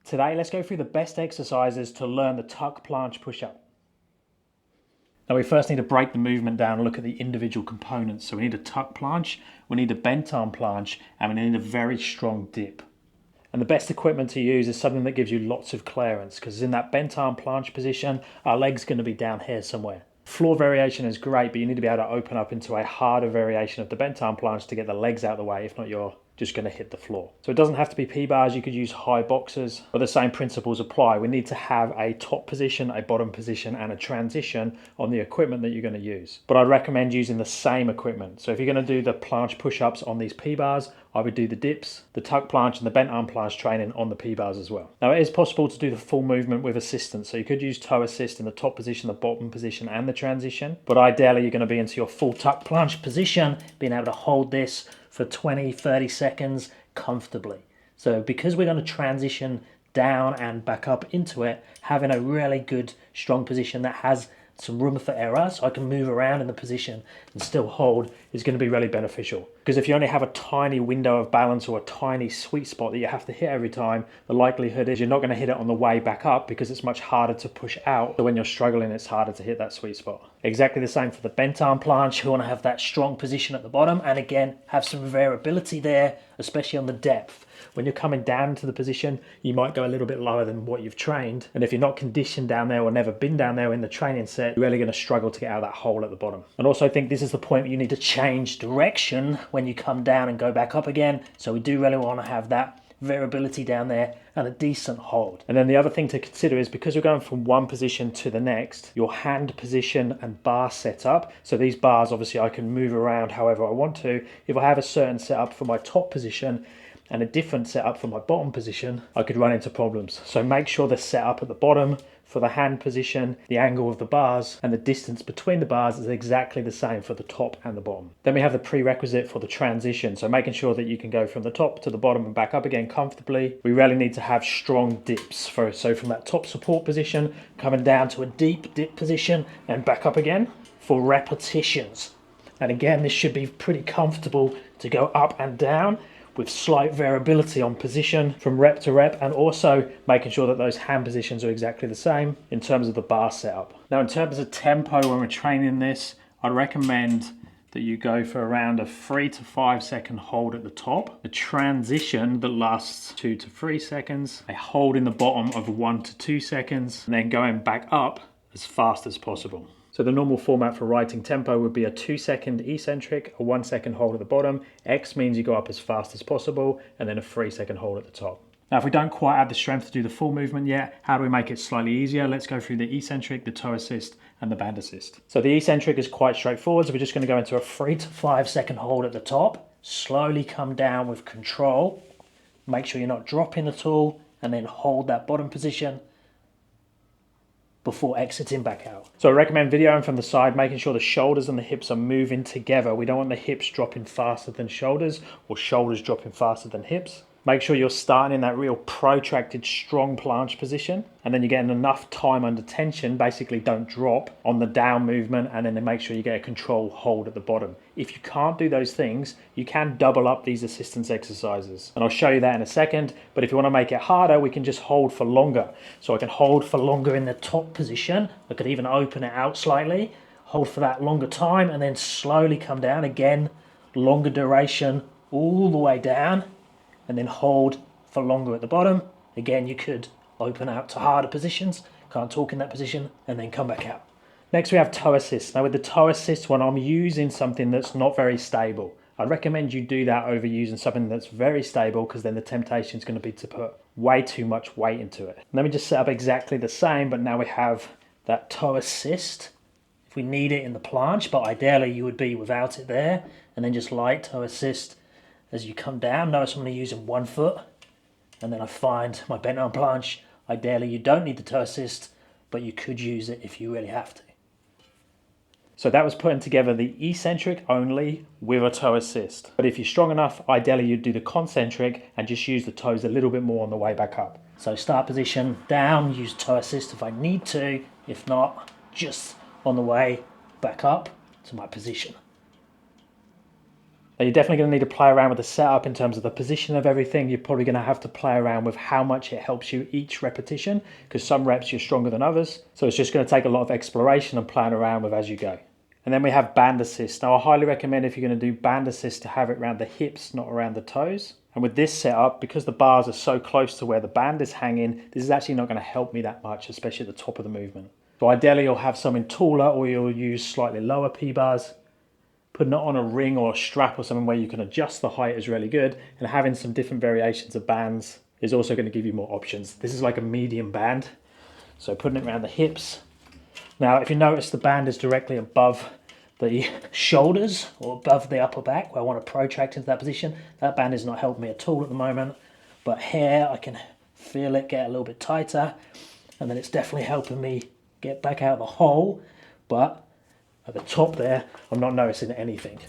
Today, let's go through the best exercises to learn the tuck planche push-up. Now we first need to break the movement down and look at the individual components. So we need a tuck planche, we need a bent arm planche, and we need a very strong dip. And the best equipment to use is something that gives you lots of clearance, because in that bent arm planche position, our leg's going to be down here somewhere. Floor variation is great, but you need to be able to open up into a harder variation of the bent arm planche to get the legs out of the way. If not, you're just going to hit the floor. So it doesn't have to be P-bars, you could use high boxes, but the same principles apply. We need to have a top position, a bottom position, and a transition on the equipment that you're going to use. But I'd recommend using the same equipment. So if you're going to do the planche push-ups on these P-bars, I would do the dips, the tuck planche, and the bent arm planche training on the P-bars as well. Now it is possible to do the full movement with assistance. So you could use toe assist in the top position, the bottom position, and the transition. But ideally, you're going to be into your full tuck planche position, being able to hold this for 20, 30 seconds comfortably. So because we're going to transition down and back up into it, having a really good, strong position that has some room for error, so I can move around in the position and still hold, is going to be really beneficial. Because if you only have a tiny window of balance or a tiny sweet spot that you have to hit every time, the likelihood is you're not going to hit it on the way back up because it's much harder to push out. So when you're struggling, it's harder to hit that sweet spot. Exactly the same for the bent arm planche. You want to have that strong position at the bottom, and again, have some variability there, especially on the depth. When you're coming down into the position, you might go a little bit lower than what you've trained. And if you're not conditioned down there or never been down there in the training set, you're really going to struggle to get out of that hole at the bottom. And also I think this is the point where you need to change direction when you come down and go back up again. So we do really want to have that variability down there and a decent hold. And then the other thing to consider is, because you're going from one position to the next, your hand position and bar setup. So these bars, obviously I can move around however I want to. If I have a certain setup for my top position and a different setup for my bottom position, I could run into problems. So make sure the setup at the bottom for the hand position, the angle of the bars, and the distance between the bars is exactly the same for the top and the bottom. Then we have the prerequisite for the transition. So making sure that you can go from the top to the bottom and back up again comfortably. We really need to have strong dips. So from that top support position, coming down to a deep dip position and back up again for repetitions. And again, this should be pretty comfortable to go up and down with slight variability on position from rep to rep, and also making sure that those hand positions are exactly the same in terms of the bar setup. Now in terms of tempo, when we're training this, I'd recommend that you go for around a 3 to 5 second hold at the top, a transition that lasts 2 to 3 seconds, a hold in the bottom of 1 to 2 seconds, and then going back up as fast as possible. So the normal format for writing tempo would be a 2-second eccentric, a 1-second hold at the bottom. X means you go up as fast as possible, and then a 3-second hold at the top. Now, if we don't quite have the strength to do the full movement yet, how do we make it slightly easier? Let's go through the eccentric, the toe assist, and the band assist. So the eccentric is quite straightforward. So we're just going to go into a 3 to 5 second hold at the top, slowly come down with control. Make sure you're not dropping at all, and then hold that bottom position before exiting back out. So I recommend videoing from the side, making sure the shoulders and the hips are moving together. We don't want the hips dropping faster than shoulders or shoulders dropping faster than hips. Make sure you're starting in that real protracted, strong planche position, and then you're getting enough time under tension. Basically, don't drop on the down movement, and then make sure you get a control hold at the bottom. If you can't do those things, you can double up these assistance exercises, and I'll show you that in a second. But if you want to make it harder, we can just hold for longer. So I can hold for longer in the top position. I could even open it out slightly, hold for that longer time, and then slowly come down again, longer duration all the way down, and then hold for longer at the bottom. Again, you could open out to harder positions, can't talk in that position, and then come back out. Next we have toe assist. Now with the toe assist one, I'm using something that's not very stable. I'd recommend you do that over using something that's very stable, because then the temptation is going to be to put way too much weight into it. Let me just set up exactly the same, but now we have that toe assist if we need it in the planche, but ideally you would be without it there, and then just light toe assist as you come down. Notice I'm only using 1 foot, and then I find my bent arm planche. Ideally you don't need the toe assist, but you could use it if you really have to. So that was putting together the eccentric only with a toe assist. But if you're strong enough, ideally you'd do the concentric and just use the toes a little bit more on the way back up. So start position down, use toe assist if I need to. If not, just on the way back up to my position. Now you're definitely going to need to play around with the setup in terms of the position of everything. You're probably going to have to play around with how much it helps you each repetition, because some reps you're stronger than others. So it's just going to take a lot of exploration and playing around with as you go. And then we have band assist. Now I highly recommend if you're going to do band assist to have it around the hips, not around the toes. And with this setup, because the bars are so close to where the band is hanging, this is actually not going to help me that much, especially at the top of the movement. So ideally you'll have something taller, or you'll use slightly lower P-bars. Putting it on a ring or a strap or something where you can adjust the height is really good, and having some different variations of bands is also going to give you more options. This is like a medium band, so putting it around the hips. Now if you notice, the band is directly above the shoulders or above the upper back where I want to protract into that position. That band is not helping me at all at the moment, but here I can feel it get a little bit tighter, and then it's definitely helping me get back out of the hole, but at the top there, I'm not noticing anything.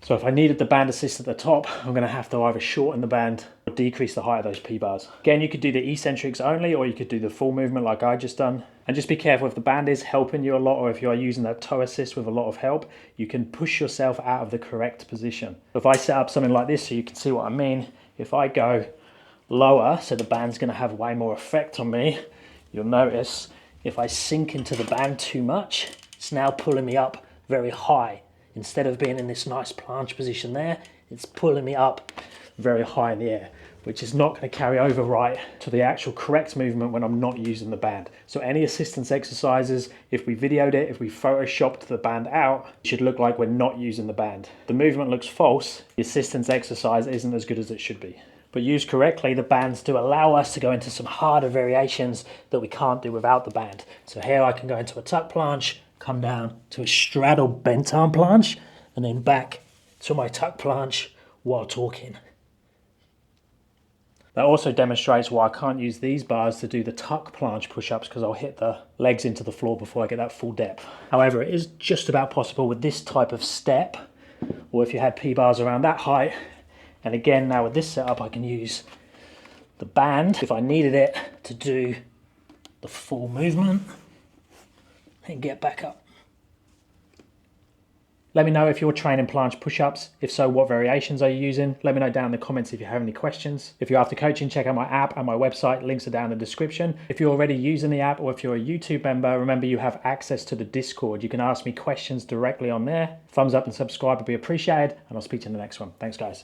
So if I needed the band assist at the top, I'm going to have to either shorten the band or decrease the height of those P-bars. Again, you could do the eccentrics only, or you could do the full movement like I just done. And just be careful, if the band is helping you a lot, or if you are using that toe assist with a lot of help, you can push yourself out of the correct position. If I set up something like this so you can see what I mean, if I go lower, so the band's going to have way more effect on me, you'll notice if I sink into the band too much, it's now pulling me up very high. Instead of being in this nice planche position there, it's pulling me up very high in the air, which is not going to carry over right to the actual correct movement when I'm not using the band. So any assistance exercises, if we videoed it, if we photoshopped the band out, it should look like we're not using the band. The movement looks false, the assistance exercise isn't as good as it should be. But used correctly, the bands do allow us to go into some harder variations that we can't do without the band. So here I can go into a tuck planche, come down to a straddle bent arm planche, and then back to my tuck planche while talking. That also demonstrates why I can't use these bars to do the tuck planche push-ups, because I'll hit the legs into the floor before I get that full depth. However, it is just about possible with this type of step, or if you had P-bars around that height. And again, now with this setup, I can use the band if I needed it to do the full movement and get back up. Let me know if you're training planche push-ups. If so, what variations are you using? Let me know down in the comments if you have any questions. If you're after coaching, check out my app and my website. Links are down in the description. If you're already using the app, or if you're a YouTube member, remember you have access to the Discord. You can ask me questions directly on there. Thumbs up and subscribe would be appreciated, and I'll speak to you in the next one. Thanks, guys.